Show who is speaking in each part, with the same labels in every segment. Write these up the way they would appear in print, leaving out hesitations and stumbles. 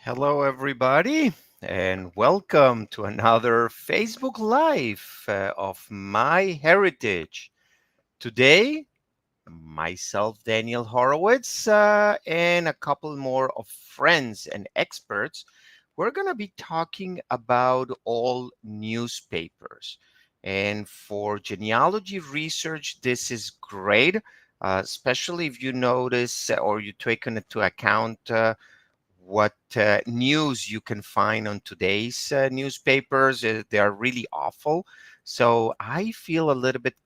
Speaker 1: Hello, everybody, and welcome to another Facebook Live of My Heritage. Today, myself, Daniel Horowitz, and a couple more of friends and experts, we're going to be talking about all newspapers. And for genealogy research, this is great, especially if you notice or you take into account what news you can find on today's newspapers. They are really awful. So I feel a little bit,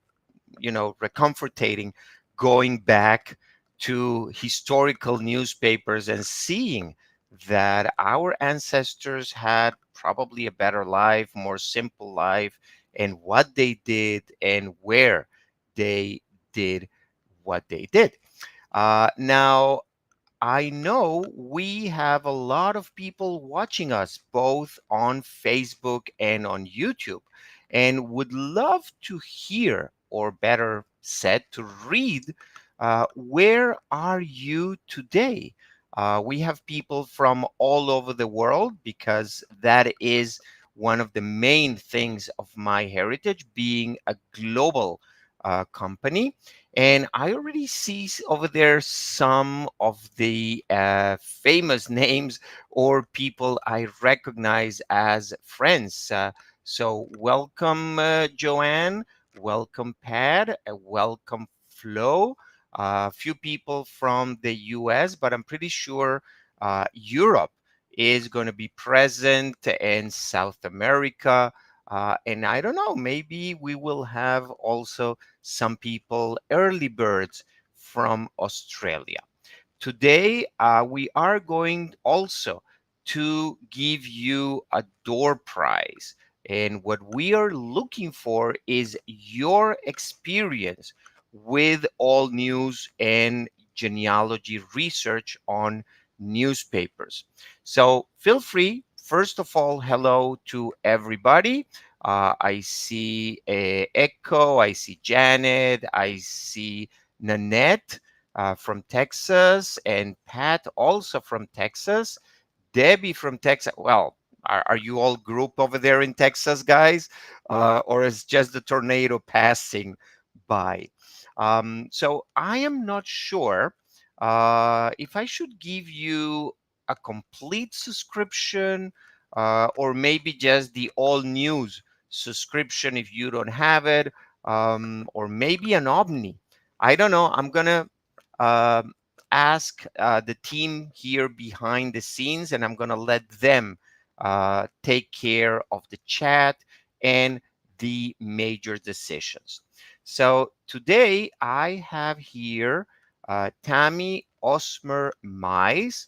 Speaker 1: recomfortating going back to historical newspapers and seeing that our ancestors had probably a better life, more simple life, and what they did and where they did what they did. Now, I know we have a lot of people watching us both on Facebook and on YouTube, and would love to hear, or better said, to read, where are you today? We have people from all over the world because that is one of the main things of My Heritage, being a global company. And I already see over there some of the famous names or people I recognize as friends. So, welcome, Joanne. Welcome, Pat. Welcome, Flo. A few people from the US, but I'm pretty sure Europe is going to be present, and South America. And I don't know, maybe we will have also some people, early birds from Australia. Today, we are going also to give you a door prize. And what we are looking for is your experience with all news and genealogy research on newspapers. So feel free. First of all, hello to everybody. I see Echo, I see Janet, I see Nanette from Texas, and Pat also from Texas. Debbie from Texas. Well, are you all grouped over there in Texas, guys? Or is just the tornado passing by? So I am not sure if I should give you a complete subscription, or maybe just the all news subscription if you don't have it, or maybe an Omni. I don't know. I'm going to um, ask the team here behind the scenes, and I'm going to let them take care of the chat and the major decisions. So today I have here Tammy Osmer Mais,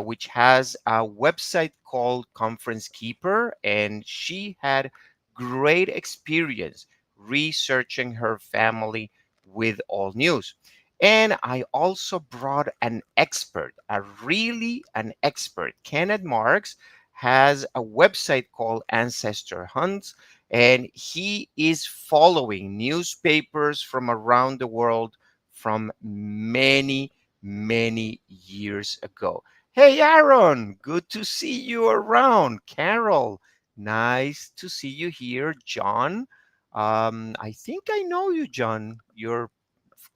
Speaker 1: which has a website called Conference Keeper, and she had great experience researching her family with all news. And I also brought an expert, an expert. Kenneth Marks has a website called Ancestor Hunts, and he is following newspapers from around the world from many, many years ago. Hey, Aaron, good to see you around. Carol, nice to see you here. John, I think I know you, John. Your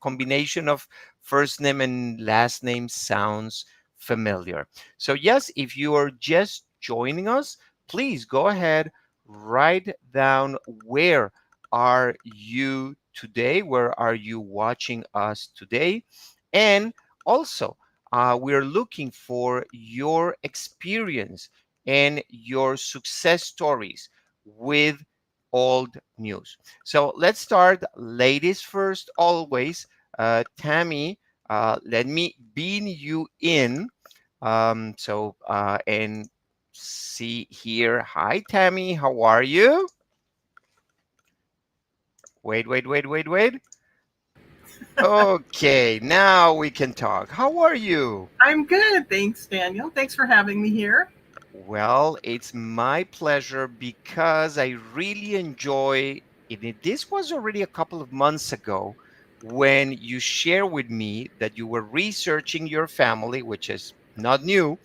Speaker 1: combination of first name and last name sounds familiar. So, yes, if you are just joining us, please go ahead, write down where are you today? Where are you watching us today? And also, we're looking for your experience and your success stories with old news. So let's start, ladies first, always. Tammy, let me beam you in. And see here. Hi, Tammy. How are you? Wait, wait, wait, wait, wait. Okay, now we can talk. How are you?
Speaker 2: I'm good. Thanks, Daniel. Thanks for having me here.
Speaker 1: Well, it's my pleasure because I really enjoy it. This was already a couple of months ago when you shared with me that you were researching your family, which is not new,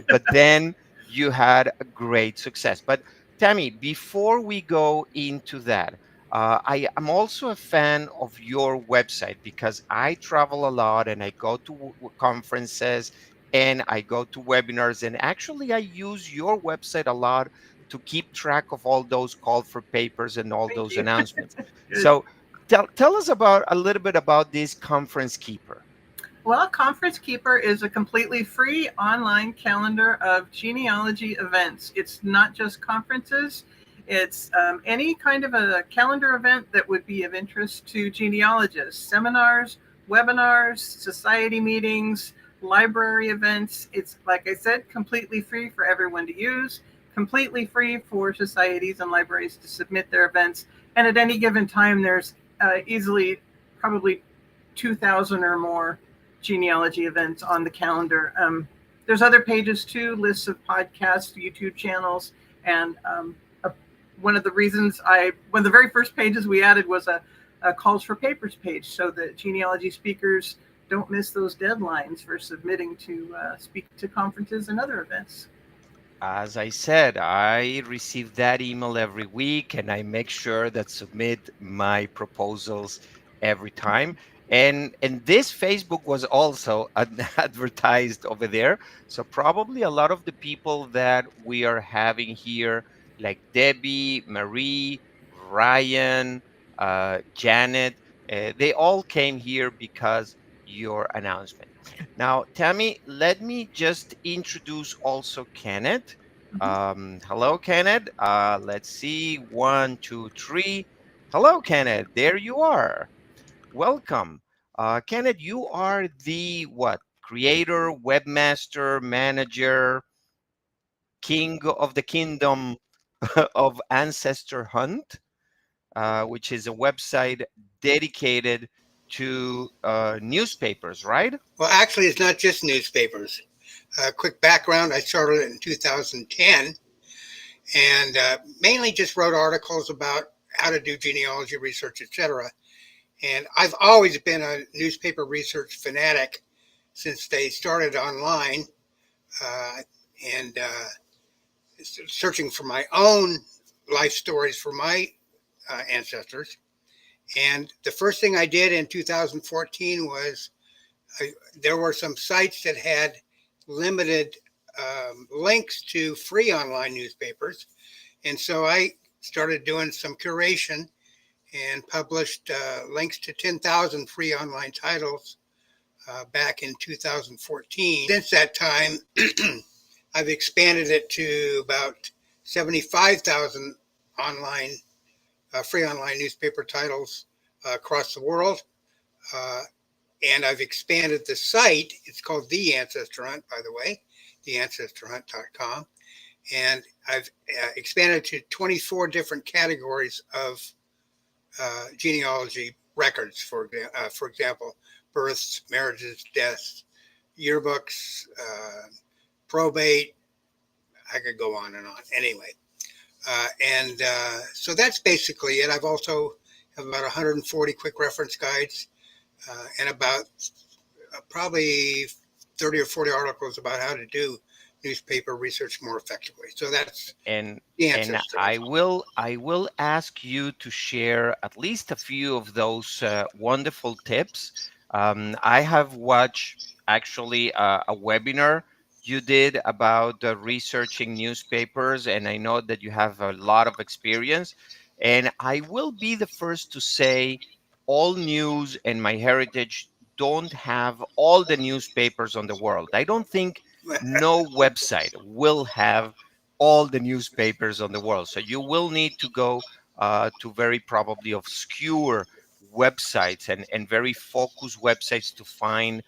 Speaker 1: but then you had a great success. But Tammy, before we go into that, I am also a fan of your website because I travel a lot and I go to conferences and I go to webinars, and actually I use your website a lot to keep track of all those call for papers and all
Speaker 2: Thank
Speaker 1: those
Speaker 2: you.
Speaker 1: announcements.
Speaker 2: Good.
Speaker 1: So tell us about a little bit about this Conference Keeper.
Speaker 2: Well, Conference Keeper is a completely free online calendar of genealogy events. It's not just conferences, it's any kind of a calendar event that would be of interest to genealogists, seminars, webinars, society meetings, library events. It's, like I said, completely free for everyone to use, completely free for societies and libraries to submit their events. And at any given time, there's easily probably 2,000 or more genealogy events on the calendar. There's other pages too, lists of podcasts, YouTube channels, and one of the reasons one of the very first pages we added was a calls for papers page, so that genealogy speakers don't miss those deadlines for submitting to speak to conferences and other events.
Speaker 1: As I said, I receive that email every week and I make sure that submit my proposals every time. And this Facebook was also advertised over there. So probably a lot of the people that we are having here, like Debbie, Marie, Ryan, Janet, they all came here because your announcement. Now, Tammy, let me just introduce also Kenneth.
Speaker 2: Mhm.
Speaker 1: Hello, Kenneth. Let's see. One, two, three. Hello, Kenneth. There you are. Welcome. Kenneth, you are the what? Creator, webmaster, manager, king of the kingdom of Ancestor Hunt, which is a website dedicated to newspapers, right?
Speaker 3: Well, actually, it's not just newspapers. Quick background, I started in 2010 and mainly just wrote articles about how to do genealogy research, etc. And I've always been a newspaper research fanatic since they started online uh, and searching for my own life stories for my ancestors. And the first thing I did in 2014 was there were some sites that had limited links to free online newspapers. And so I started doing some curation and published links to 10,000 free online titles back in 2014. Since that time, I've expanded it to about 75,000 online, free online newspaper titles across the world. Uh, and I've expanded the site. It's called The Ancestor Hunt, by the way, theancestorhunt.com. And I've expanded to 24 different categories of genealogy records, for example, births, marriages, deaths, yearbooks, probate. I could go on and on. Anyway, so that's basically it. I've also have about 140 quick reference guides and about probably 30 or 40 articles about how to do newspaper research more effectively. So that's
Speaker 1: and
Speaker 3: the
Speaker 1: and
Speaker 3: ancestor.
Speaker 1: I will ask you to share at least a few of those wonderful tips. I have watched actually a webinar you did about researching newspapers, and I know that you have a lot of experience. And I will be the first to say, all news and my heritage don't have all the newspapers on the world. I don't think no website will have all the newspapers on the world. So you will need to go to very probably obscure websites and very focused websites to find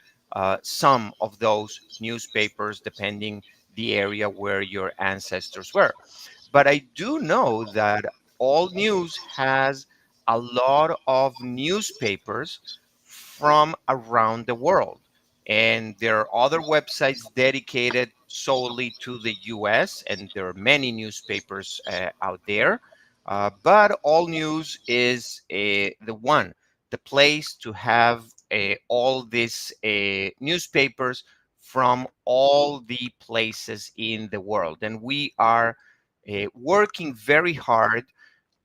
Speaker 1: some of those newspapers, depending the area where your ancestors were. But I do know that All News has a lot of newspapers from around the world. And there are other websites dedicated solely to the US, and there are many newspapers out there. But All News is the one, the place to have all these newspapers from all the places in the world. And we are working very hard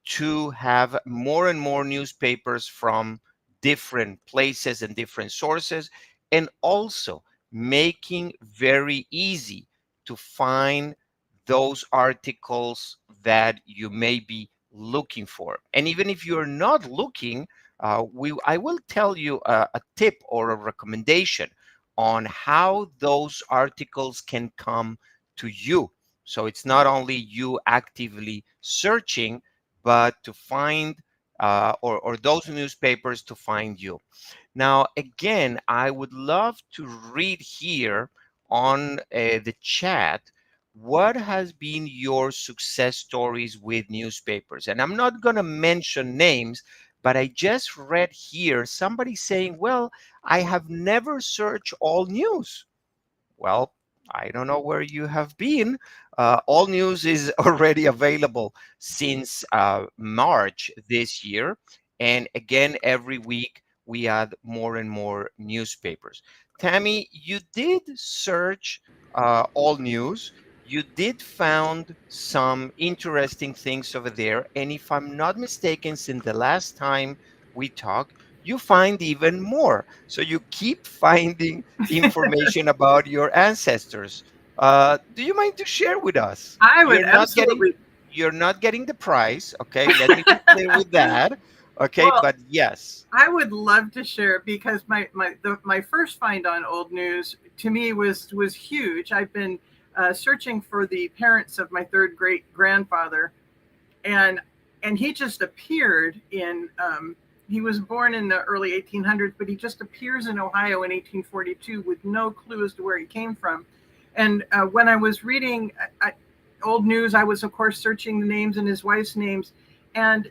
Speaker 1: to have more and more newspapers from different places and different sources, and also making very easy to find those articles that you may be looking for. And even if you're not looking, I will tell you a tip or a recommendation on how those articles can come to you. So it's not only you actively searching, but to find or those newspapers to find you. Now, again, I would love to read here on the chat what has been your success stories with newspapers. And I'm not going to mention names, but I just read here somebody saying, well, I have never searched all news. Well, I don't know where you have been. All news is already available since March this year. And again, every week we add more and more newspapers. Tammy, you did search all news. You did found some interesting things over there. And if I'm not mistaken, since the last time we talked, you find even more. So you keep finding information about your ancestors. Do you mind to share with us?
Speaker 2: I would absolutely.
Speaker 1: You're not getting the prize, okay? Let me be clear with that, okay?
Speaker 2: Well,
Speaker 1: But yes,
Speaker 2: I would love to share because my first find on old news to me was huge. I've been searching for the parents of my third great grandfather, and he just appeared in. He was born in the early 1800s, but he just appears in Ohio in 1842 with no clue as to where he came from. And when I was reading old news, I was of course searching the names and his wife's names, and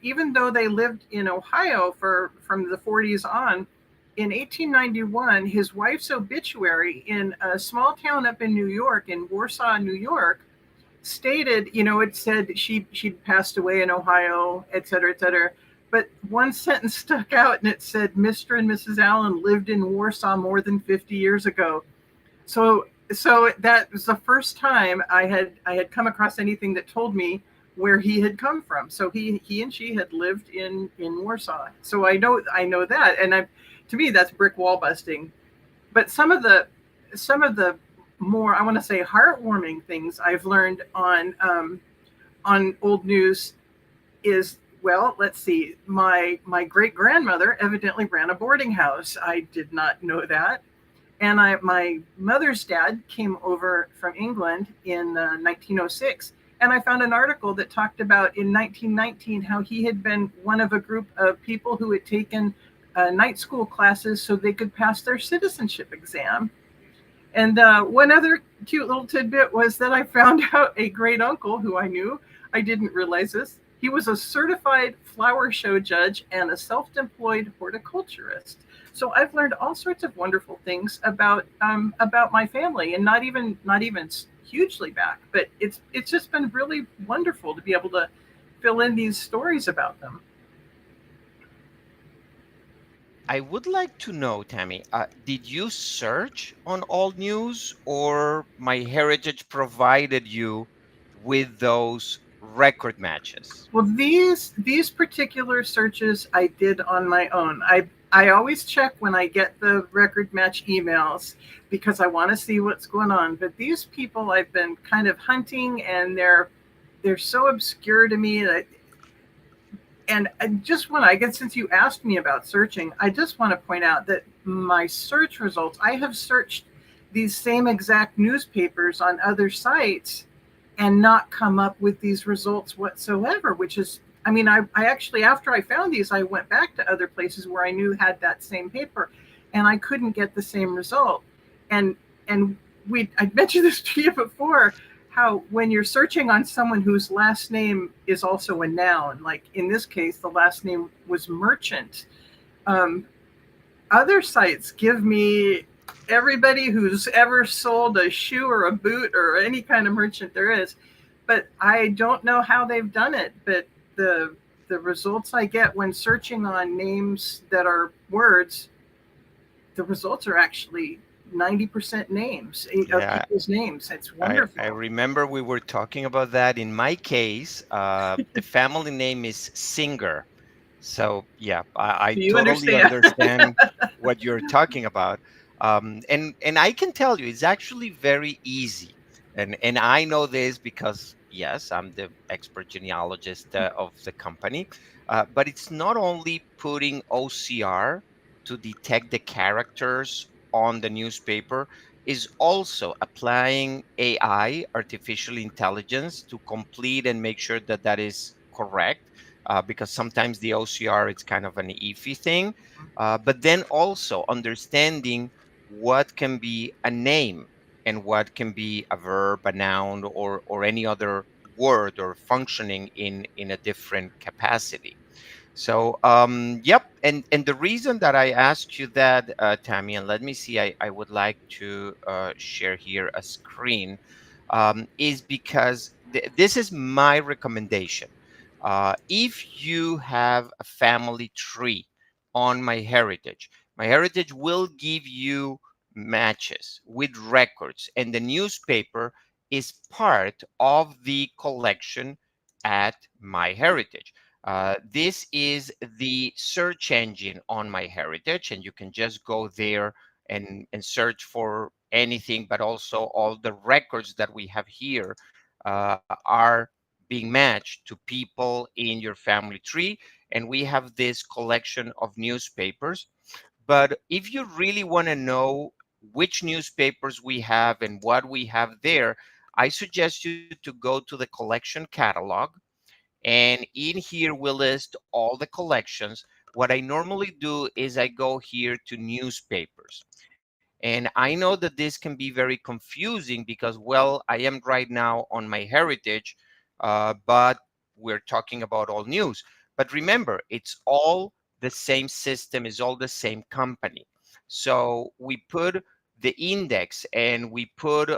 Speaker 2: even though they lived in Ohio from the 40s on, in 1891, his wife's obituary in a small town up in New York, in Warsaw, New York, stated, it said she'd passed away in Ohio, et cetera, et cetera. But one sentence stuck out, and it said, Mr. and Mrs. Allen lived in Warsaw more than 50 years ago. So that was the first time I had come across anything that told me where he had come from. So he and she had lived in Warsaw. So I know that, and to me that's brick wall busting. But some of the more, I want to say, heartwarming things I've learned on old news is, well, let's see, my great grandmother evidently ran a boarding house. I did not know that. And my mother's dad came over from England in 1906. And I found an article that talked about in 1919 how he had been one of a group of people who had taken night school classes so they could pass their citizenship exam. And one other cute little tidbit was that I found out a great uncle who I knew. I didn't realize this. He was a certified flower show judge and a self-employed horticulturist. So I've learned all sorts of wonderful things about my family, and not even hugely back, but it's just been really wonderful to be able to fill in these stories about them.
Speaker 1: I would like to know, Tammy, did you search on All News, or MyHeritage provided you with those record matches?
Speaker 2: Well, these particular searches I did on my own. I always check when I get the record match emails because I want to see what's going on. But these people I've been kind of hunting, and they're so obscure to me that. And since you asked me about searching, I just want to point out that my search results, I have searched these same exact newspapers on other sites and not come up with these results whatsoever, which is, I actually, after I found these, I went back to other places where I knew had that same paper, and I couldn't get the same result. And I mentioned this to you before, how when you're searching on someone whose last name is also a noun, like in this case, the last name was Merchant, other sites give me everybody who's ever sold a shoe or a boot or any kind of merchant there is, but I don't know how they've done it. But the results I get when searching on names that are words, the results are actually 90% names of
Speaker 1: Yeah,
Speaker 2: people's names. It's
Speaker 1: I
Speaker 2: wonderful.
Speaker 1: remember we were talking about that. In my case, the family name is Singer. So yeah, I
Speaker 2: Do you
Speaker 1: totally
Speaker 2: understand?
Speaker 1: understand what you're talking about. And I can tell you, it's actually very easy. And I know this because yes, I'm the expert genealogist of the company. But it's not only putting OCR to detect the characters on the newspaper, is also applying AI, artificial intelligence, to complete and make sure that that is correct, because sometimes the OCR it's kind of an iffy thing. But then also understanding what can be a name and what can be a verb, a noun, or any other word or functioning in a different capacity. So, yep. And the reason that I asked you that, Tammy, and let me see, I would like to share here a screen, is because this is my recommendation. If you have a family tree on My Heritage will give you matches with records, and the newspaper is part of the collection at My Heritage. This is the search engine on MyHeritage, and you can just go there and search for anything, but also all the records that we have here are being matched to people in your family tree. And we have this collection of newspapers. But if you really want to know which newspapers we have and what we have there, I suggest you to go to the collection catalog, and in here we list all the collections. What I normally do is I go here to newspapers. And I know that this can be very confusing because, well, I am right now on My Heritage, but we're talking about all news. But remember, it's all the same system, is all the same company. So we put the index and we put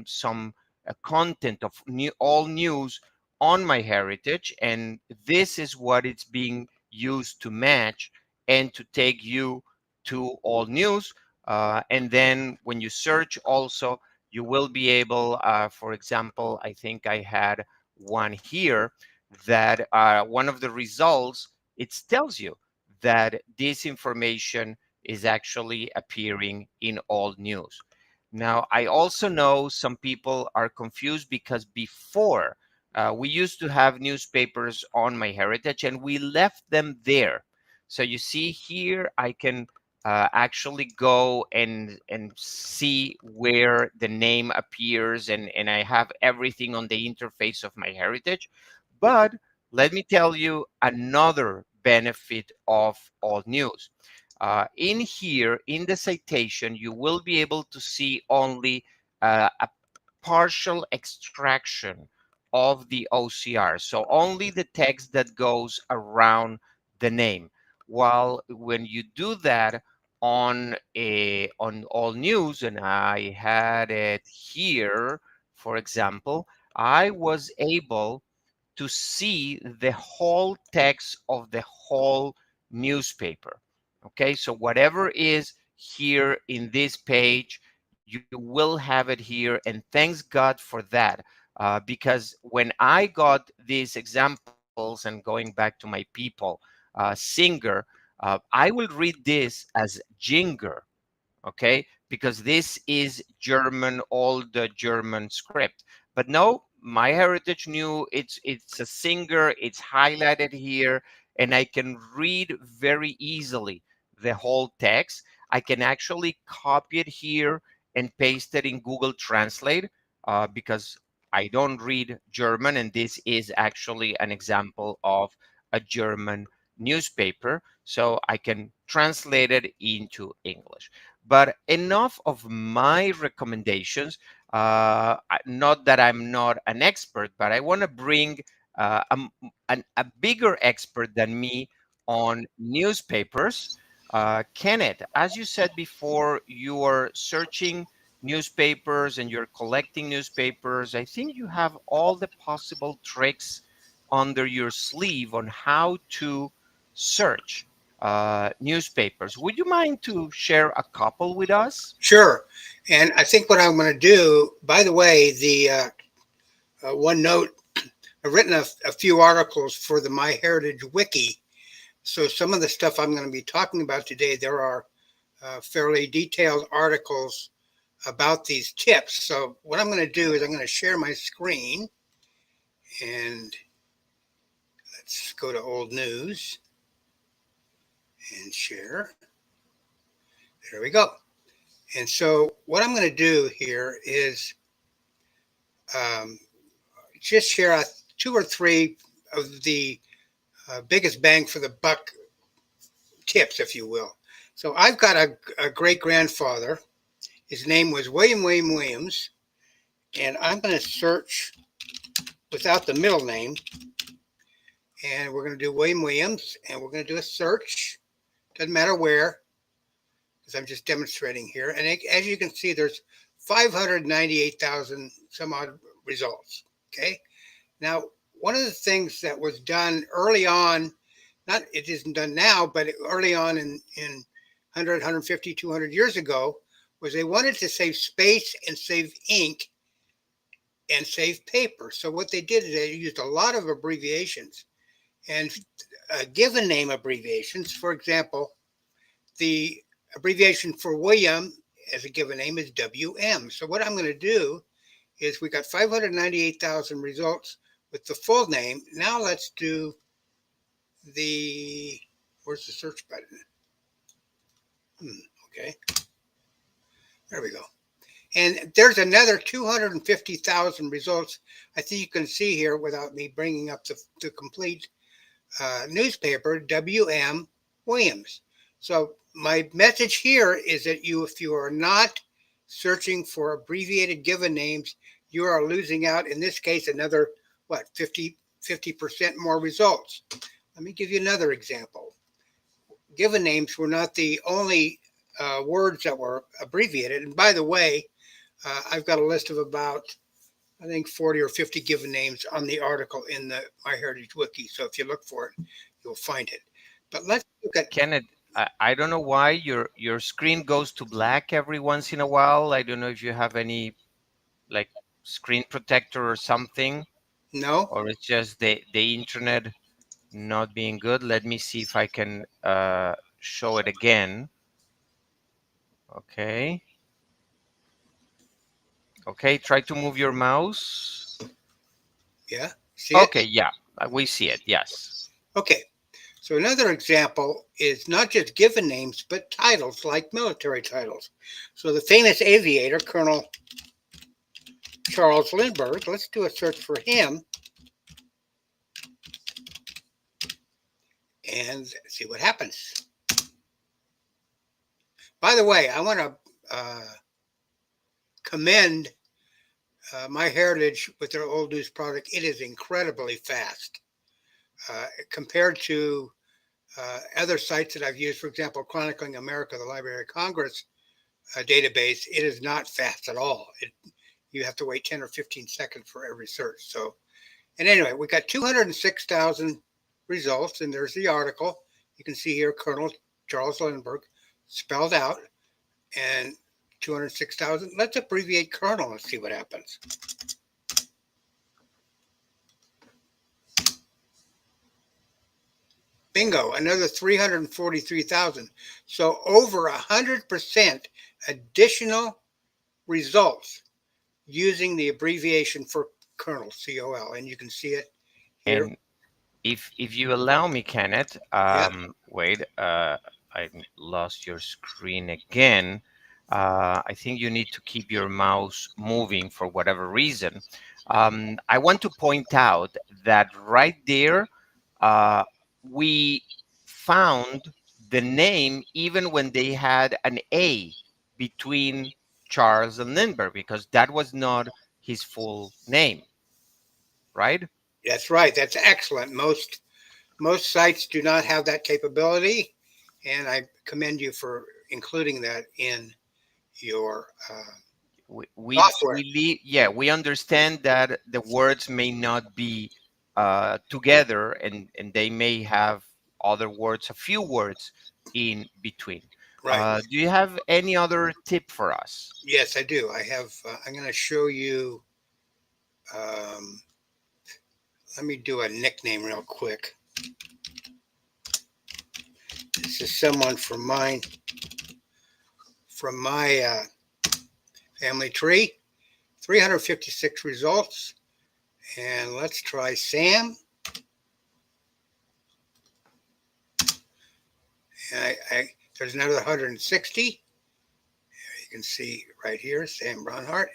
Speaker 1: some content of all news on My Heritage, and this is what it's being used to match and to take you to all news. And then when you search also, you will be able, for example, I think I had one here that one of the results, it tells you that this information is actually appearing in all news. Now, I also know some people are confused because before we used to have newspapers on My Heritage and we left them there. So you see here, I can actually go and see where the name appears, and I have everything on the interface of My Heritage. But let me tell you another benefit of all news. In here, in the citation, you will be able to see only a partial extraction of the OCR. So only the text that goes around the name. While when you do that on all news, and I had it here, for example, I was able to see the whole text of the whole newspaper. Okay, so whatever is here in this page, you will have it here. And thanks God for that. Because when I got these examples, and going back to my people, singer, I will read this as Jinger, okay? Because this is German, old German script. But no, My Heritage knew it's a singer, it's highlighted here, and I can read very easily the whole text. I can actually copy it here and paste it in Google Translate, because I don't read German, and this is actually an example of a German newspaper. So I can translate it into English. But enough of my recommendations. Not that I'm not an expert, but I want to bring a bigger expert than me on newspapers. Kenneth, as you said before, you are searching newspapers and you're collecting newspapers. I think you have all the possible tricks under your sleeve on how to search. newspapers. Would you mind to share a couple with us?
Speaker 3: Sure. And I think what I'm going to do, by the way, the one note, I've written a few articles for the MyHeritage Wiki. So some of the stuff I'm going to be talking about today, there are fairly detailed articles about these tips. So what I'm going to do is I'm going to share my screen, and let's go to old news and share. There we go. And so what I'm going to do here is just share two or three of the biggest bang for the buck tips, if you will. So I've got a great grandfather. His name was William Williams, and I'm going to search without the middle name, and we're going to do William Williams, and we're going to do a search. Doesn't matter where, because I'm just demonstrating here. And as you can see, there's 598,000 some odd results. Okay. Now, one of the things that was done early on, it isn't done now, but early on in 100, 150, 200 years ago, was they wanted to save space and save ink and save paper. So what they did is they used a lot of abbreviations and given name abbreviations. For example, the abbreviation for William as a given name is WM. So what I'm going to do is we got 598,000 results with the full name. Now let's do where's the search button? Okay. There we go. And there's another 250,000 results. I think you can see here without me bringing up the complete newspaper, W.M. Williams. So my message here is that if you are not searching for abbreviated given names, you are losing out. In this case, another, 50% more results. Let me give you another example. Given names were not the only words that were abbreviated. And by the way, I've got a list of about, I think, 40 or 50 given names on the article in the MyHeritage Wiki. So if you look for it, you'll find it. But let's look at
Speaker 1: Kenneth. I don't know why your screen goes to black every once in a while. I don't know if you have any like screen protector or something.
Speaker 3: No.
Speaker 1: Or it's just the internet not being good. Let me see if I can show it again. Okay. Okay, try to move your mouse.
Speaker 3: Yeah. See
Speaker 1: okay,
Speaker 3: it?
Speaker 1: Yeah, we see it. Yes.
Speaker 3: Okay. So another example is not just given names, but titles like military titles. So the famous aviator, Colonel Charles Lindbergh, let's do a search for him and see what happens. By the way, I want to commend MyHeritage with their old news product. It is incredibly fast compared to other sites that I've used. For example, Chronicling America, the Library of Congress database. It is not fast at all. You have to wait 10 or 15 seconds for every search. So, and anyway, we got 206,000 results, and there's the article. You can see here Colonel Charles Lindbergh spelled out, and 206,000. Let's abbreviate Colonel and see what happens. Bingo, another 343,000. So over 100% additional results using the abbreviation for Colonel, C-O-L, and you can see it here.
Speaker 1: And if you allow me, Kenneth, wait, I lost your screen again. I think you need to keep your mouse moving for whatever reason. I want to point out that right there, we found the name even when they had an A between Charles and Lindbergh, because that was not his full name, right?
Speaker 3: That's right. That's excellent. Most sites do not have that capability, and I commend you for including that in your software.
Speaker 1: We understand that the words may not be together, and they may have other words, a few words in between.
Speaker 3: Right.
Speaker 1: Do you have any other tip for us?
Speaker 3: Yes, I do. I have. I'm going to show you. Um, Let me do a nickname real quick. This is someone from my family tree. 356 results. And let's try Sam. And there's another 160. You can see right here, Sam Bronhart.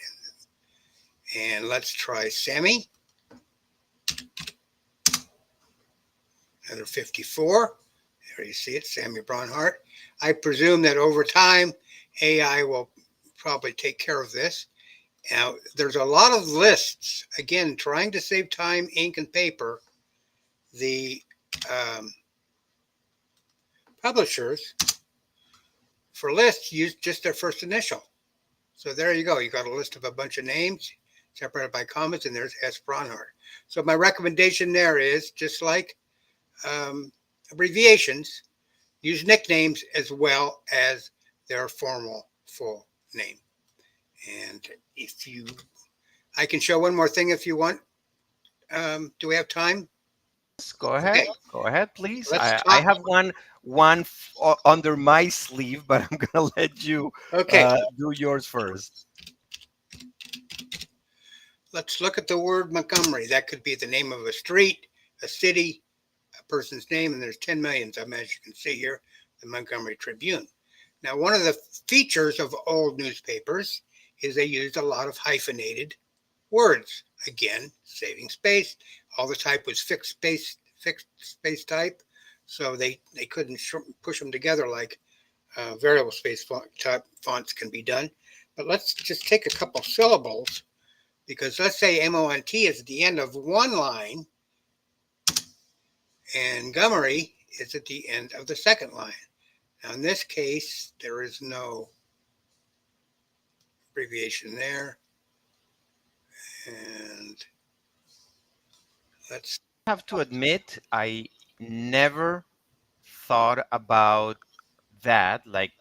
Speaker 3: And let's try Sammy. Another 54. There you see it, Sammy Bronhart. I presume that over time, AI will probably take care of this. Now, there's a lot of lists. Again, trying to save time, ink, and paper. The publishers for lists use just their first initial. So there you go. You got a list of a bunch of names separated by commas, and there's S. Bronhart. So my recommendation there is, just like abbreviations, use nicknames as well as their formal full name. And I can show one more thing if you want. Do we have time?
Speaker 1: Go ahead.
Speaker 3: Okay.
Speaker 1: Go ahead, please.
Speaker 3: Let's
Speaker 1: I
Speaker 3: talk.
Speaker 1: have one under my sleeve, but I'm gonna let you
Speaker 3: Okay,
Speaker 1: do yours first.
Speaker 3: let's look at the word Montgomery. That could be the name of a street, a city, a person's name, and there's 10 million of them, as you can see here, the Montgomery Tribune. Now, one of the features of old newspapers is they used a lot of hyphenated words. Again, saving space. All the type was fixed space type, so they couldn't push them together like variable space type fonts can be done. But let's just take a couple syllables, because let's say MONT is at the end of one line and Montgomery is at the end of the second line. Now, in this case, there is no abbreviation there. And let's
Speaker 1: I have to admit, I never thought about that, like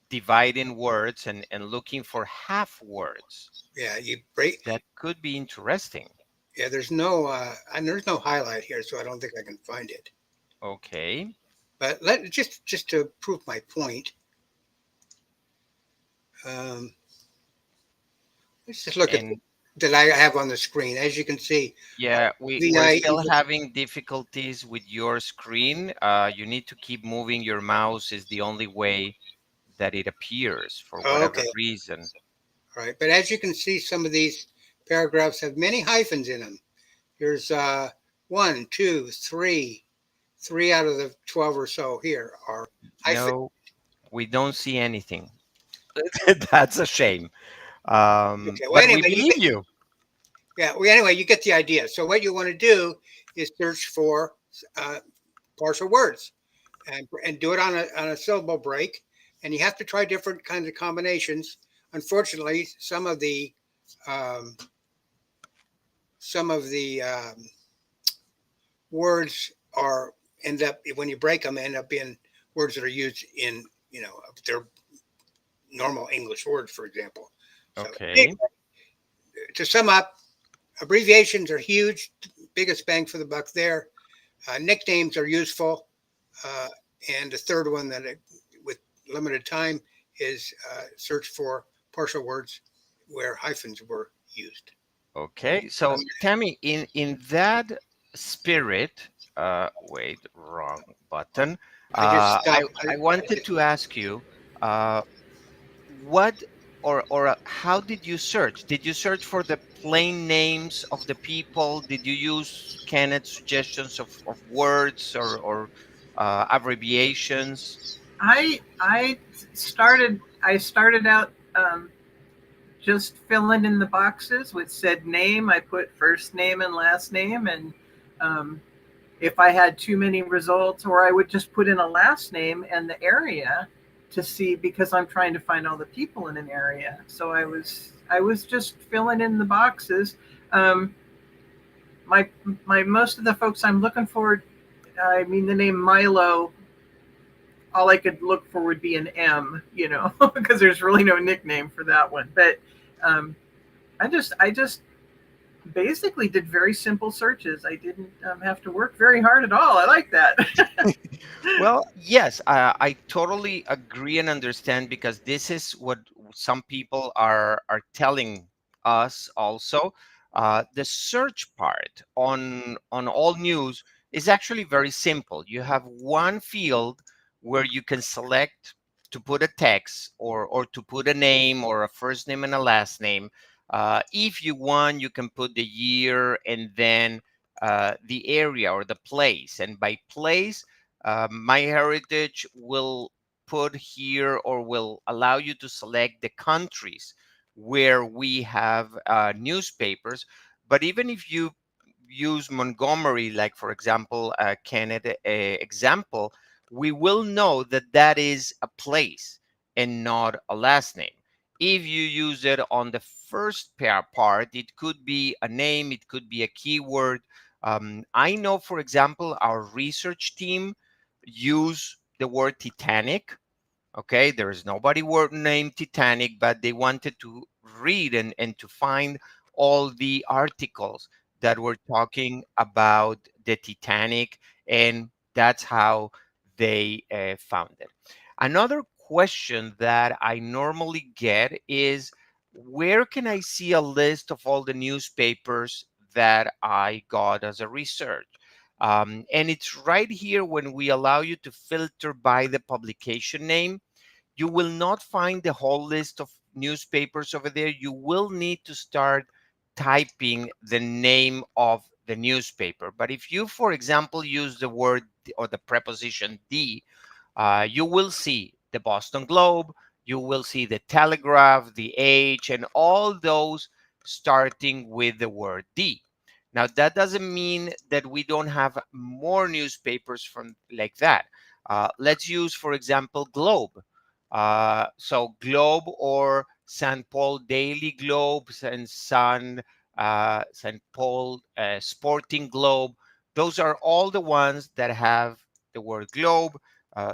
Speaker 1: dividing words and looking for half words.
Speaker 3: yeah, you break.
Speaker 1: That could be interesting.
Speaker 3: Yeah, there's no highlight here, so I don't think I can find it.
Speaker 1: Okay.
Speaker 3: But just to prove my point, let's just look at
Speaker 1: And
Speaker 3: that I have on the screen. As you can see,
Speaker 1: yeah, we're
Speaker 3: VI
Speaker 1: still having difficulties with your screen. You need to keep moving your mouse is the only way that it appears for whatever
Speaker 3: okay,
Speaker 1: reason.
Speaker 3: all right. But as you can see, some of these paragraphs have many hyphens in them. Here's 1, 2, 3. 3 out of the 12 or so here are hyphens.
Speaker 1: No, we don't see anything. That's a shame.
Speaker 3: Okay, well,
Speaker 1: But we
Speaker 3: anyway,
Speaker 1: believe you.
Speaker 3: yeah. Well, anyway, you get the idea. So what you want to do is search for partial words, and do it on a syllable break. And you have to try different kinds of combinations. Unfortunately, some of the words end up, when you break them, end up being words that are used in their normal English words, for example. So,
Speaker 1: Okay.
Speaker 3: to sum up, abbreviations are huge, biggest bang for the buck there. Nicknames are useful, and the third one that with limited time is search for partial words where hyphens were used.
Speaker 1: Okay. So Tammy, in that spirit, wait, wrong button.
Speaker 3: I just
Speaker 1: I wanted to ask you, what or how did you search? Did you search for the plain names of the people? Did you use Kenneth's suggestions of words or abbreviations?
Speaker 2: I started out just filling in the boxes with said name. I put first name and last name, and if I had too many results, or I would just put in a last name and the area to see, because I'm trying to find all the people in an area. So I was just filling in the boxes. My most of the folks I'm looking for I mean, the name Milo, all I could look for would be an M, because there's really no nickname for that one. But um, I just basically did very simple searches. I didn't have to work very hard at all. I like that.
Speaker 1: Well, yes, I totally agree and understand because this is what some people are telling us also. The search part on all news is actually very simple. You have one field where you can select to put a text or to put a name or a first name and a last name. If you want, you can put the year and then the area or the place. And by place, MyHeritage will put here or will allow you to select the countries where we have newspapers. But even if you use Montgomery, like for example, Canada example, we will know that that is a place and not a last name. If you use it on the first pair part, it could be a name, it could be a keyword. I know, for example, our research team use the word Titanic. Okay, there is nobody word named Titanic, but they wanted to read and to find all the articles that were talking about the Titanic, and that's how they found it. Another question that I normally get is, where can I see a list of all the newspapers that I got as a research? And it's right here when we allow you to filter by the publication name. You will not find the whole list of newspapers over there. You will need to start typing the name of the newspaper. But if you, for example, use the word or the preposition the, you will see the Boston Globe, you will see the Telegraph, the Age, and all those starting with the word the. Now, that doesn't mean that we don't have more newspapers from like that. Let's use, for example, Globe. So Globe or St. Paul Daily Globe and St. Paul Sporting Globe. Those are all the ones that have the word globe.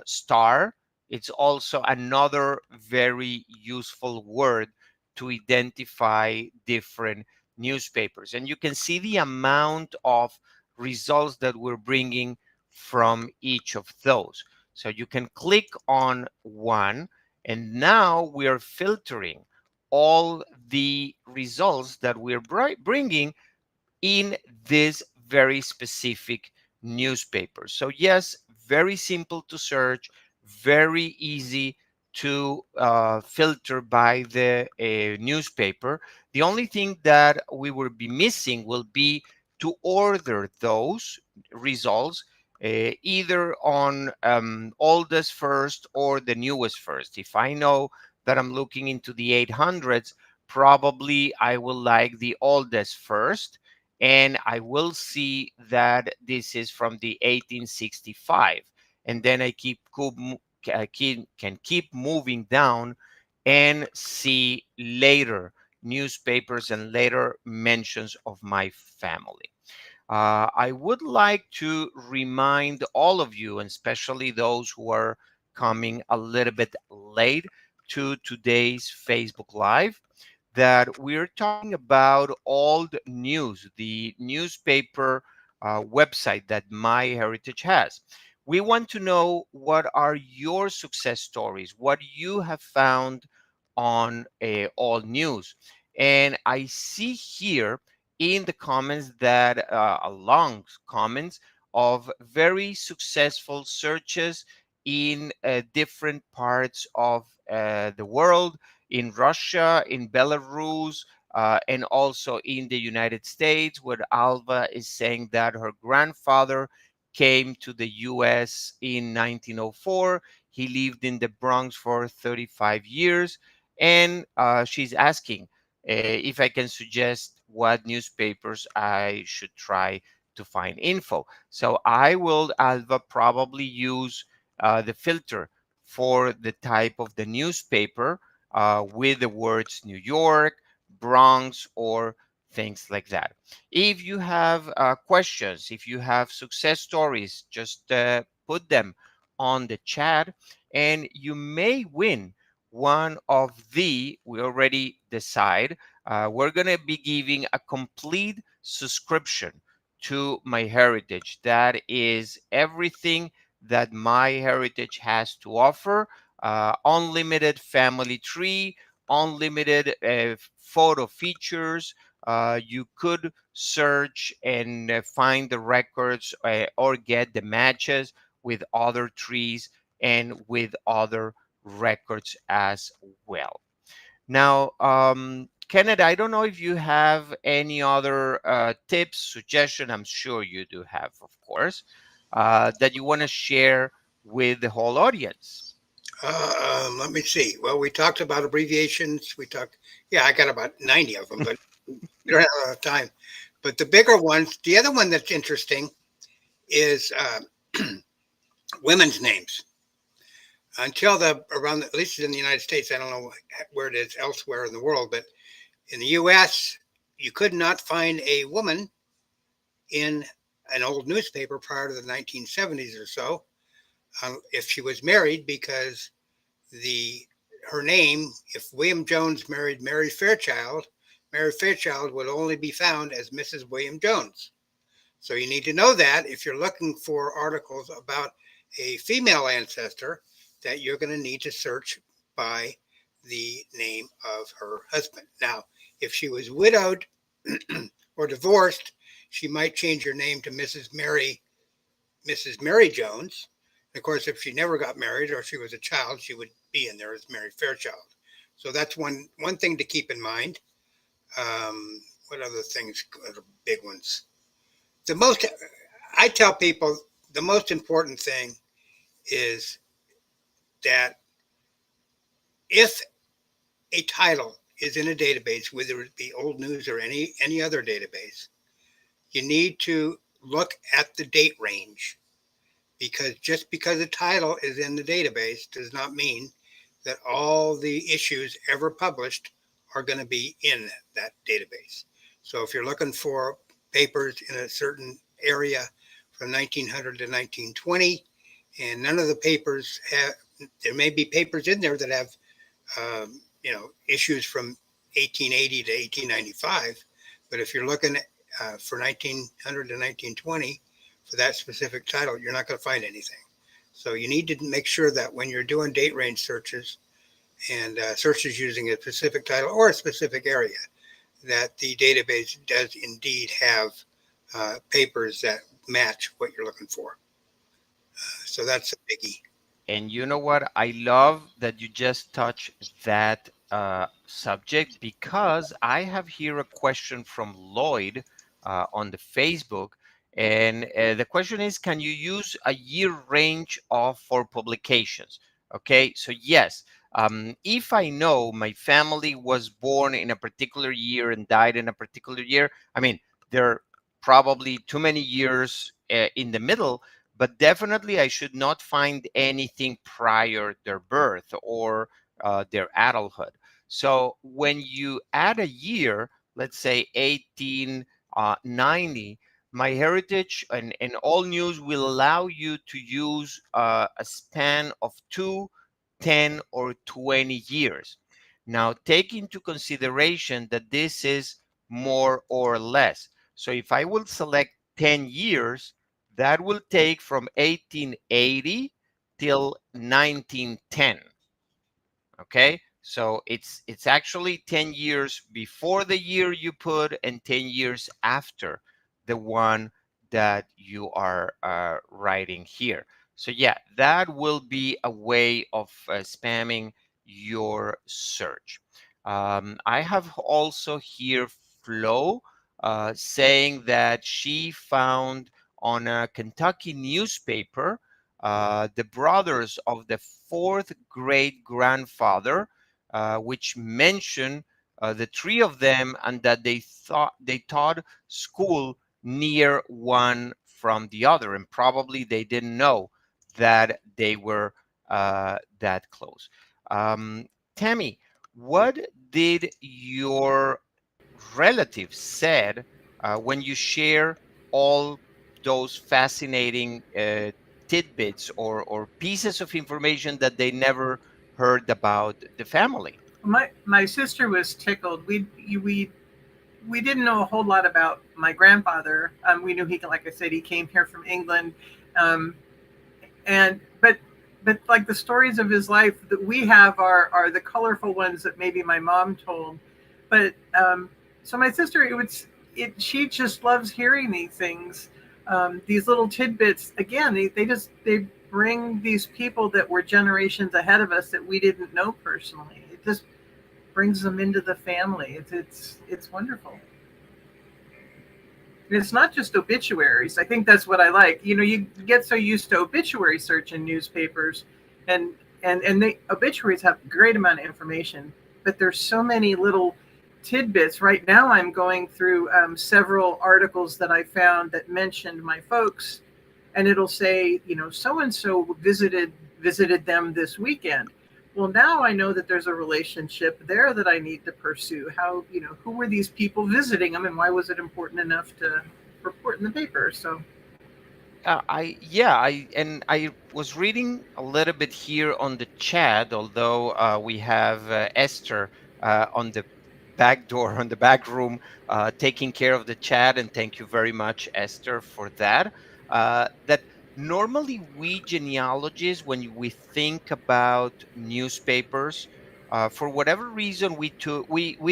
Speaker 1: Star, it's also another very useful word to identify different newspapers. And you can see the amount of results that we're bringing from each of those. So you can click on one, and now we are filtering all the results that we're bringing in this very specific newspaper. So yes, very simple to search, very easy to filter by the newspaper. The only thing that we will be missing will be to order those results either on oldest first or the newest first. If I know that I'm looking into the 800s, probably I will like the oldest first, and I will see that this is from the 1865. And then I can keep moving down and see later newspapers and later mentions of my family. I would like to remind all of you, and especially those who are coming a little bit late to today's Facebook Live, that we're talking about old news, the newspaper website that MyHeritage has. We want to know what are your success stories, what you have found on all news. And I see here in the comments that long comments of very successful searches in different parts of the world, in Russia, in Belarus, and also in the United States, where Alva is saying that her grandfather came to the US in 1904. He lived in the Bronx for 35 years. And she's asking if I can suggest what newspapers I should try to find info. So I will, Alva, probably use the filter for the type of the newspaper with the words New York, Bronx, or things like that. If you have questions, if you have success stories, just put them on the chat and you may win one of the, we already decide, we're going to be giving a complete subscription to MyHeritage. That is everything that MyHeritage has to offer. Unlimited family tree, unlimited photo features. You could search and find the records or get the matches with other trees and with other records as well. Now, Kenneth, I don't know if you have any other tips, suggestion. I'm sure you do have, of course, that you want to share with the whole audience.
Speaker 3: Let me see. Well, we talked about abbreviations. Yeah, I got about 90 of them, but we don't have a lot of time. But the bigger ones, the other one that's interesting is women's names. Until around, at least in the United States, I don't know where it is elsewhere in the world, but in the U.S., you could not find a woman in an old newspaper prior to the 1970s or so, if she was married, because her name, if William Jones married Mary Fairchild would only be found as Mrs. William Jones. So you need to know that if you're looking for articles about a female ancestor, that you're going to need to search by the name of her husband. Now, if she was widowed or divorced, she might change her name to Mrs. Mary Jones. And of course, if she never got married or she was a child, she would be in there as Mary Fairchild. So that's one thing to keep in mind. What other things are big ones? I tell people the most important thing is that if a title is in a database, whether it be old news or any other database, you need to look at the date range, because just because a title is in the database does not mean that all the issues ever published are going to be in that database. So if you're looking for papers in a certain area from 1900 to 1920, and none of the papers there may be papers in there that have, issues from 1880 to 1895. But if you're looking for 1900 to 1920 for that specific title, you're not going to find anything. So you need to make sure that when you're doing date range searches and searches using a specific title or a specific area, that the database does indeed have papers that match what you're looking for. So that's a biggie.
Speaker 1: And you know what? I love that you just touched that subject, because I have here a question from Lloyd on the Facebook. And the question is, can you use a year range for publications? Okay, so yes, if I know my family was born in a particular year and died in a particular year, I mean, there are probably too many years in the middle, but definitely I should not find anything prior their birth or their adulthood. So when you add a year, let's say 1890, MyHeritage and All News will allow you to use a span of 2, 10, or 20 years. Now, take into consideration that this is more or less. So if I will select 10 years, that will take from 1880 till 1910. Okay, so it's actually 10 years before the year you put and 10 years after the one that you are writing here. So yeah, that will be a way of spamming your search. I have also here Flo saying that she found on a Kentucky newspaper the brothers of the fourth great grandfather, which mention the three of them, and that they taught school near one from the other, and probably they didn't know that they were that close. Tammy, what did your relatives said when you share all those fascinating tidbits or pieces of information that they never heard about the family?
Speaker 2: My sister was tickled. We didn't know a whole lot about my grandfather. We knew he, like I said, he came here from England, um, and but like the stories of his life that we have are the colorful ones that maybe my mom told. But so my sister, she just loves hearing these things, these little tidbits. Again, they bring these people that were generations ahead of us that we didn't know personally. It just brings them into the family. It's wonderful. And it's not just obituaries. I think that's what I like. You know, you get so used to obituary search in newspapers, and the obituaries have a great amount of information, but there's so many little tidbits. Right now, I'm going through several articles that I found that mentioned my folks, and it'll say, you know, so and so visited them this weekend. Well, now I know that there's a relationship there that I need to pursue. How, you know, who were these people visiting them, and why was it important enough to report in the paper? So,
Speaker 1: I was reading a little bit here on the chat, although we have Esther on the back door, on the back room, taking care of the chat, and thank you very much, Esther, for that. That normally we genealogists, when we think about newspapers, for whatever reason, we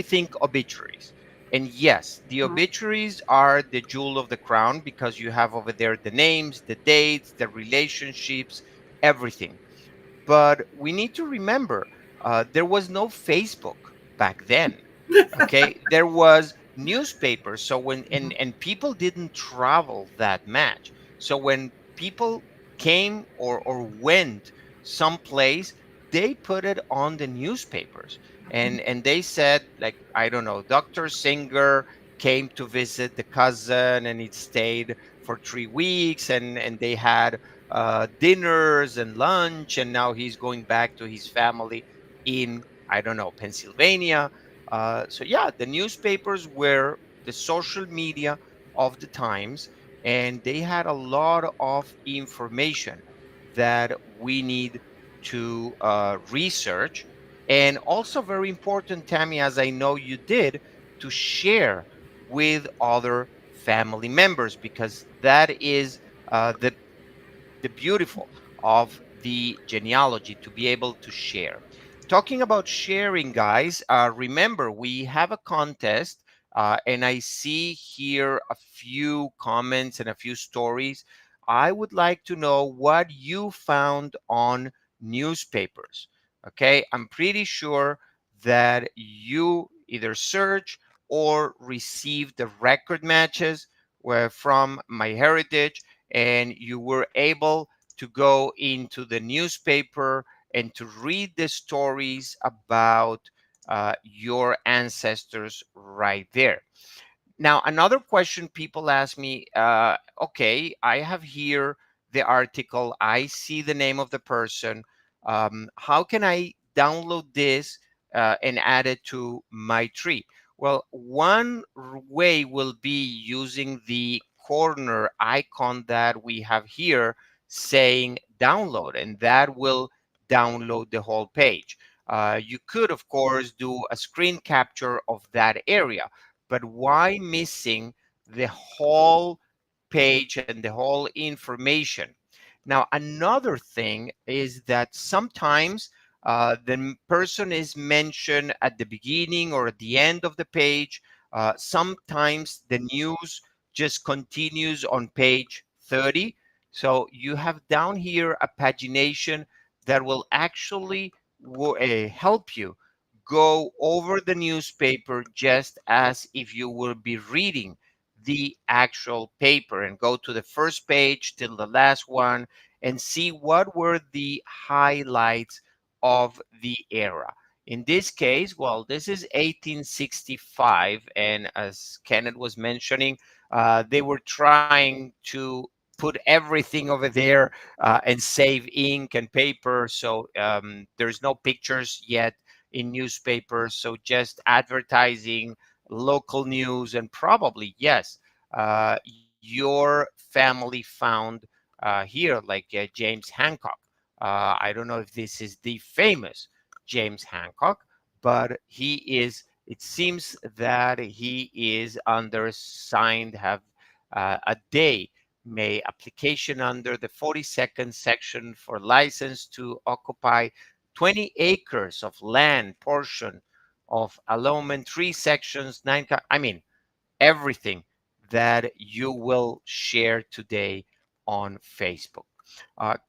Speaker 1: think obituaries. And yes, the obituaries are the jewel of the crown because you have over there the names, the dates, the relationships, everything. But we need to remember there was no Facebook back then. Okay, there was newspapers. So and people didn't travel that much. So when people came or went someplace, they put it on the newspapers, and they said, like, I don't know, Dr. Singer came to visit the cousin and it stayed for 3 weeks, and they had dinners and lunch, and now he's going back to his family in, I don't know, Pennsylvania. So yeah, the newspapers were the social media of the times, and they had a lot of information that we need to research, and also very important, Tammy, as I know you did, to share with other family members, because that is the beautiful of the genealogy, to be able to share. Talking about sharing, guys, remember we have a contest, and I see here a few comments and a few stories. I would like to know what you found on newspapers. Okay, I'm pretty sure that you either search or received the record matches were from MyHeritage, and you were able to go into the newspaper and to read the stories about your ancestors right there. Now, another question people ask me, okay, I have here the article, I see the name of the person. How can I download this and add it to my tree? Well, one way will be using the corner icon that we have here saying download, and that will download the whole page. You could, of course, do a screen capture of that area, but why missing the whole page and the whole information? Now, another thing is that sometimes the person is mentioned at the beginning or at the end of the page. Sometimes the news just continues on page 30. So you have down here a pagination that will actually help you go over the newspaper just as if you will be reading the actual paper, and go to the first page till the last one and see what were the highlights of the era. In this case, well, this is 1865, and as Kenneth was mentioning, they were trying to put everything over there and save ink and paper. So there's no pictures yet in newspapers. So just advertising, local news, and probably, yes, your family found here, like James Hancock. I don't know if this is the famous James Hancock, but he is, it seems that he is under signed, have a day may application under the 42nd section for license to occupy 20 acres of land portion of allotment, 3 sections, I mean, everything that you will share today on Facebook.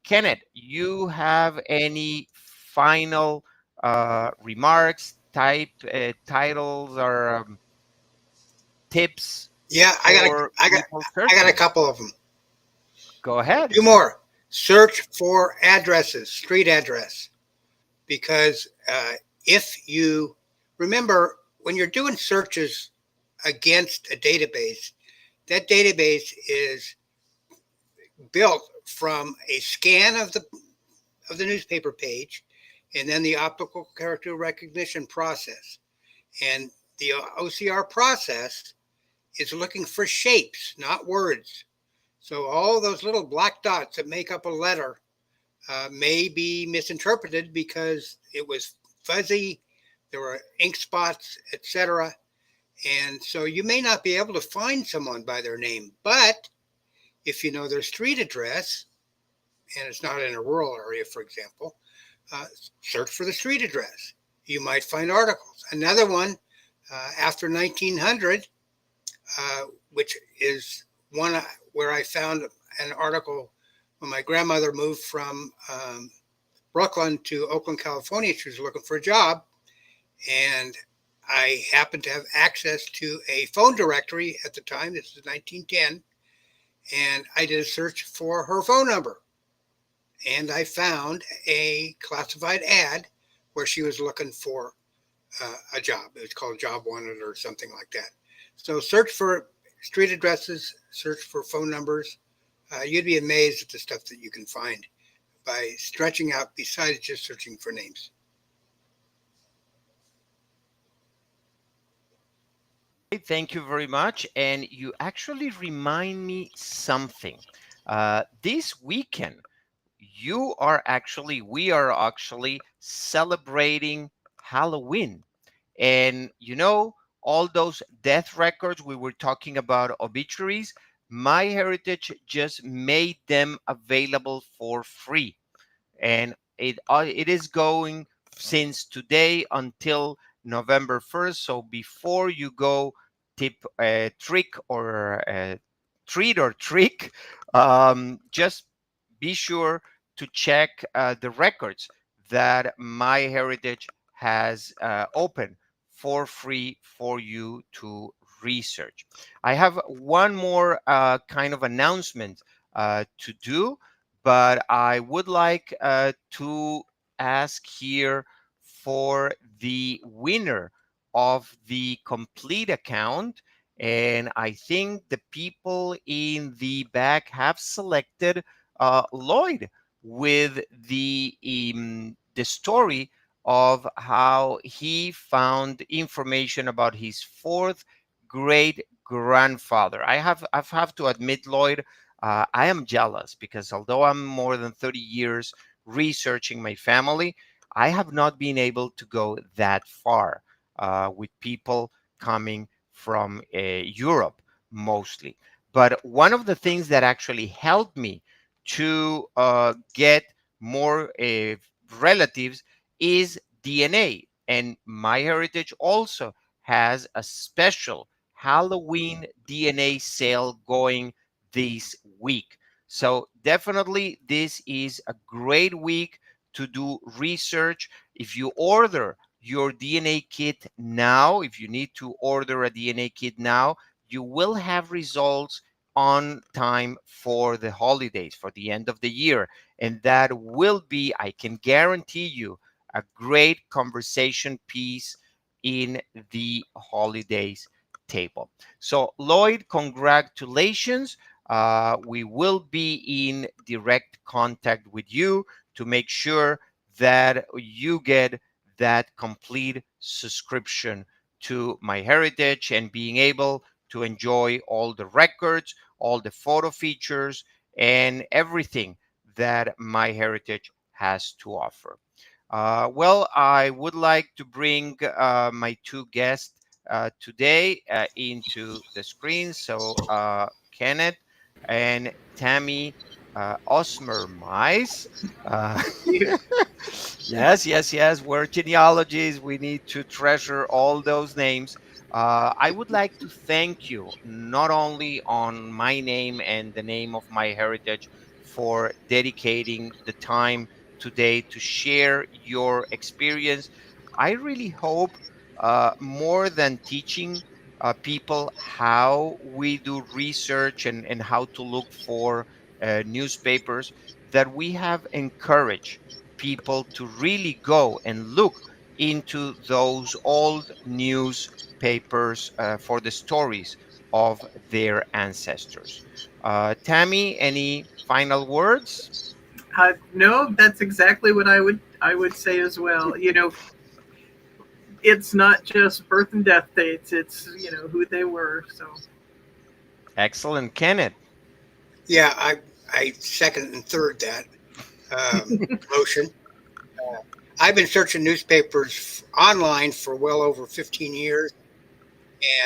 Speaker 1: Kenneth, you have any final remarks, titles, or tips
Speaker 3: Yeah,
Speaker 1: for people
Speaker 3: I got a
Speaker 1: searching?
Speaker 3: couple of them.
Speaker 1: Go ahead.
Speaker 3: Two more. Search for addresses, street address, because if you remember when you're doing searches against a database, that database is built from a scan of the newspaper page, and then the optical character recognition process. And the OCR process is looking for shapes, not words. So all those little black dots that make up a letter may be misinterpreted because it was fuzzy, there were ink spots, etc. And so you may not be able to find someone by their name. But if you know their street address, and it's not in a rural area, for example, search for the street address. You might find articles. Another one, after 1900, which is one where I found an article when my grandmother moved from Brooklyn to Oakland, California. She was looking for a job, and I happened to have access to a phone directory at the time. This was 1910, and I did a search for her phone number, and I found a classified ad where she was looking for a job. It was called Job Wanted or something like that. So search for street addresses, search for phone numbers. You'd be amazed at the stuff that you can find by stretching out besides just searching for names.
Speaker 1: Thank you very much. And you actually remind me something. This weekend, we are actually celebrating Halloween. And all those death records we were talking about, obituaries, MyHeritage just made them available for free. And it is going since today until November 1st. So before you go tip trick or treat or trick, just be sure to check the records that MyHeritage has open for free for you to research. I have one more kind of announcement to do, but I would like to ask here for the winner of the complete account. And I think the people in the back have selected Lloyd with the story of how he found information about his fourth great grandfather. I have to admit, Lloyd, I am jealous because although I'm more than 30 years researching my family, I have not been able to go that far with people coming from Europe mostly. But one of the things that actually helped me to get more relatives is DNA. And MyHeritage also has a special Halloween DNA sale going this week. So definitely this is a great week to do research. If you order your DNA kit now, if you need to order a DNA kit now, you will have results on time for the holidays, for the end of the year. And that will be, I can guarantee you, a great conversation piece in the holidays table. So, Lloyd, congratulations. We will be in direct contact with you to make sure that you get that complete subscription to my heritage and being able to enjoy all the records, all the photo features, and everything that my heritage has to offer. Well, I would like to bring my two guests today into the screen. So, Kenneth and Tammy Osmer Mize. Uh,
Speaker 2: You.
Speaker 1: yes, yes, yes. We're genealogies. We need to treasure all those names. I would like to thank you not only on my name and the name of my heritage for dedicating the time today to share your experience. I really hope more than teaching people how we do research and how to look for newspapers, that we have encouraged people to really go and look into those old newspapers for the stories of their ancestors. Tammy, any final words?
Speaker 2: No, that's exactly what I would say as well. It's not just birth and death dates; it's who they were. So
Speaker 1: Excellent, Kenneth.
Speaker 3: Yeah, I second and third that motion. I've been searching newspapers online for well over 15 years,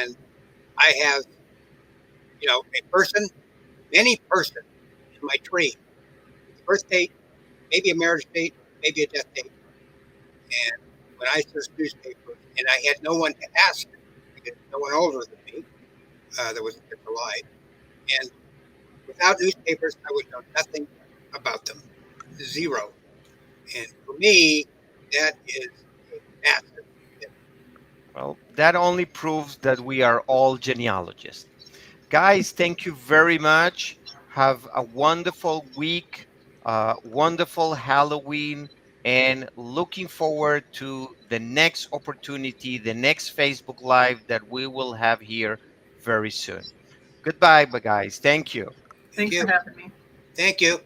Speaker 3: and I have, a person, any person in my tree, a birth date, maybe a marriage date, maybe a death date. And when I searched newspapers, and I had no one to ask because no one older than me that was alive, and without newspapers, I would know nothing about them, zero. And for me, that is a massive hit.
Speaker 1: Well, that only proves that we are all genealogists. Guys, thank you very much. Have a wonderful week, wonderful Halloween, and looking forward to the next opportunity, the next Facebook Live that we will have here very soon. Goodbye, guys. Thank you.
Speaker 3: Thank
Speaker 2: thanks for
Speaker 3: you.
Speaker 2: having me.
Speaker 3: Thank you.